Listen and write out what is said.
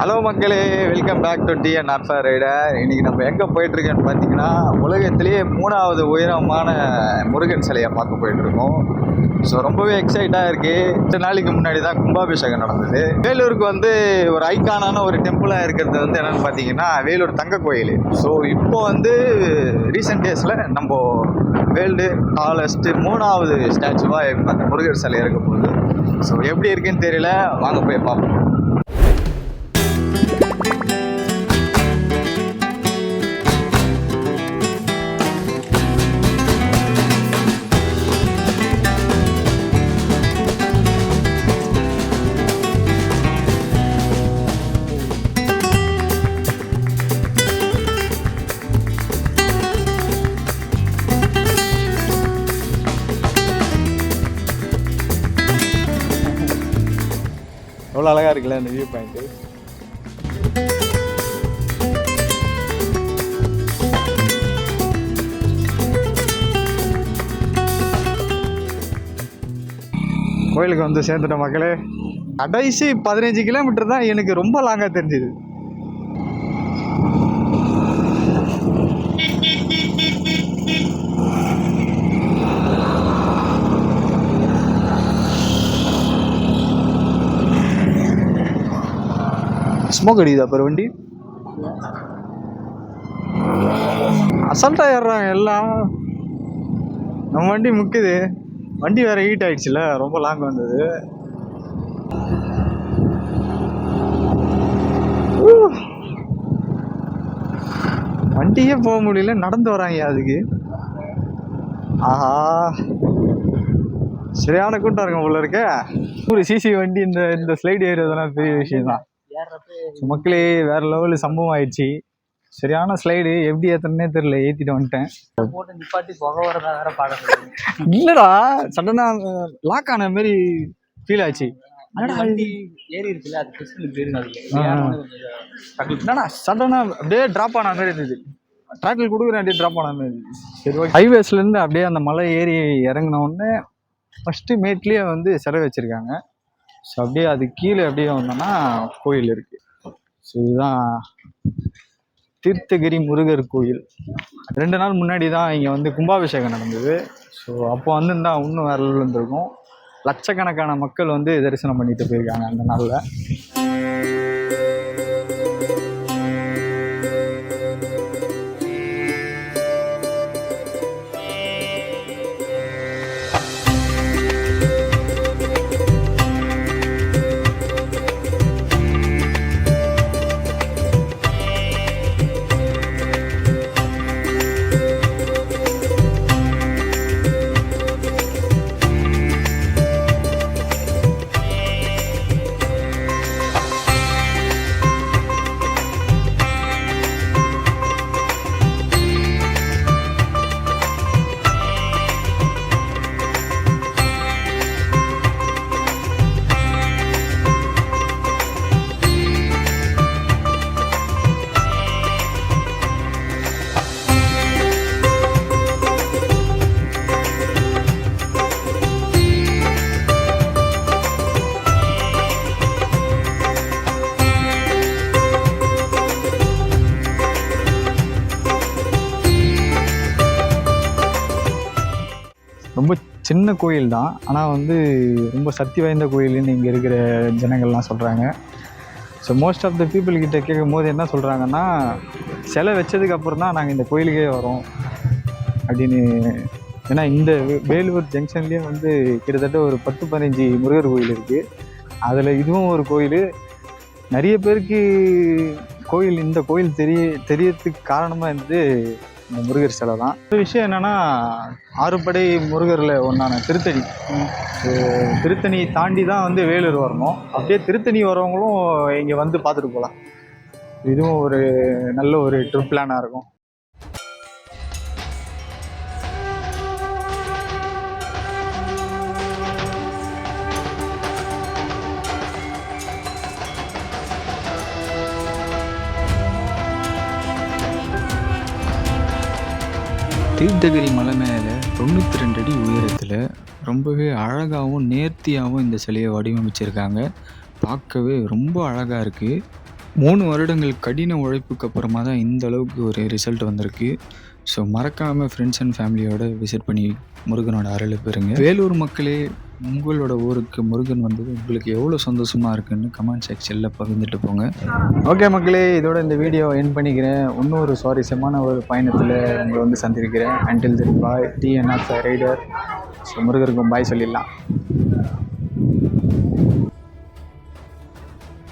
Hello மக்களே, welcome back to TNR rider. இன்னைக்கு நம்ம எங்கே போயிட்டுருக்கோன்னு பார்த்தீங்கன்னா, உலகத்திலேயே 3வது உயரமான முருகன் சிலையை பார்க்க போயிட்டுருக்கோம். ஸோ ரொம்பவே எக்ஸைட்டாக இருக்குது. 2 நாளைக்கு முன்னாடி தான் கும்பாபிஷேகம் நடந்தது. வேலூருக்கு வந்து ஒரு ஐக்கானான ஒரு டெம்பிளாக இருக்கிறது வந்து என்னென்னு பார்த்தீங்கன்னா வேலூர் தங்க கோயில். ஸோ இப்போ வந்து ரீசெண்ட் டேஸில் நம்ம வேர்ல்டு டாலஸ்ட்டு 3வது ஸ்டாச்சுவாக அந்த முருகர் சிலை இருக்க போகுது. ஸோ எப்படி இருக்குன்னு தெரியல, வாங்க போய் பார்ப்போம். எவ்வளோ அழகாக இருக்குல்ல இந்த வியூ பாயிண்ட்டு. கோயிலுக்கு வந்து சேர்ந்துட்ட மக்களே. கடைசி 15 கிலோமீட்டர் தான் எனக்கு ரொம்ப லாங்காக தெரிஞ்சுது. ஸ்மோக் அடிக்குது அப்புறம் வண்டி அசால்ட்டாக ஏறுறாங்க எல்லாம். நம்ம வண்டி முக்குது. வண்டி வேற ஹீட் ஆயிடுச்சுல, ரொம்ப லாங் வந்தது. வண்டியே போக முடியல, நடந்து வராங்க அதுக்கு. ஆஹா, சரியான கூட்டம் இருக்கும் போல இருக்க. ஒரு சிசி வண்டி இந்த ஸ்லைடு ஏறுறதுலாம் பெரிய விஷயம் தான். மக்களே, வேற லெவலில் சம்பவம் ஆயிடுச்சு. சரியான ஸ்லைடு, எப்படி ஏத்தனே தெரியல, ஏத்திட்டு வந்துட்டேன். இல்லடா, சடனா லாக் ஆன மாதிரி ஃபீல் ஆச்சு. சடனா அப்படியே டிராப் ஆன மாதிரி இருந்தது. ட்ராக்கில் கொடுக்குறேன், அப்படியே டிராப் ஆன மாதிரி இருந்துச்சு. சரி, ஓகே. ஹைவேஸ்லேருந்து அப்படியே அந்த மலை ஏறி இறங்கின உடனே ஃபஸ்ட்டு மேட்லேயே வந்து சிலை வச்சுருக்காங்க. ஸோ அப்படியே அது கீழே அப்படியே வந்தோன்னா கோயில் இருக்குது. ஸோ இதுதான் தீர்த்தகிரி முருகர் கோயில். 2 நாள் முன்னாடி தான் இங்கே வந்து கும்பாபிஷேகம் நடந்தது. ஸோ அப்போ வந்துருந்தா இன்னும் வேற லெவலில் இருந்திருக்கும். லட்சக்கணக்கான மக்கள் வந்து தரிசனம் பண்ணிட்டு போயிருக்காங்க அந்த நாளில். ரொம்ப சின்ன கோயில் தான், ஆனால் வந்து ரொம்ப சக்தி வாய்ந்த கோயில்னு இங்கே இருக்கிற ஜனங்கள்லாம் சொல்கிறாங்க. So most of the people கிட்ட கேட்கும் போது என்ன சொல்கிறாங்கன்னா, சிலை வச்சதுக்கு அப்புறம் தான் நாங்கள் இந்த கோயிலுக்கே வரோம் அப்படின்னு. ஏன்னா இந்த வேலூர் ஜங்ஷன்லேயே வந்து கிட்டத்தட்ட ஒரு 10-15 முருகர் கோயில் இருக்குது. அதில் இதுவும் ஒரு கோயில். நிறைய பேருக்கு இந்த கோயில் தெரியறதுக்கு காரணமாக இருந்து இந்த முருகர் சிலை தான். ஒரு விஷயம் என்னென்னா, 6 படை முருகரில் ஒன்றான திருத்தணி. திருத்தணி தாண்டி தான் வந்து வேலூர் வரணும். அப்படியே திருத்தணி வரவங்களும் இங்கே வந்து பார்த்துட்டு போகலாம். இதுவும் ஒரு நல்ல ஒரு ட்ரிப் பிளானாக இருக்கும். தீர்த்தகிரி மலை மேலே 92 அடி உயரத்தில் ரொம்பவே அழகாகவும் நேர்த்தியாகவும் இந்த சிலையை வடிவமைச்சிருக்காங்க. பார்க்கவே ரொம்ப அழகாக இருக்குது. 3 வருடங்கள் கடின உழைப்புக்கு அப்புறமா தான் இந்த அளவுக்கு ஒரு ரிசல்ட் வந்திருக்கு. ஸோ மறக்காமல் ஃப்ரெண்ட்ஸ் அண்ட் ஃபேமிலியோட விசிட் பண்ணி முருகனோட அருளை பெறுங்க. வேலூர் மக்களே, உங்களோட ஊருக்கு முருகன் வந்தது உங்களுக்கு எவ்வளோ சந்தோஷமாக இருக்குன்னு கமெண்ட் செக்ஷனில் பகிர்ந்துட்டு போங்க. ஓகே மக்களே, இதோட இந்த வீடியோ என் பண்ணிக்கிறேன். இன்னொரு சுவாரஸ்யமான ஒரு பயணத்தில் உங்களை வந்து சந்திருக்கிறேன். அண்டில் தென் பாய், TNR ரைடர். ஸோ முருகருக்கும் பாய் சொல்லிடலாம்.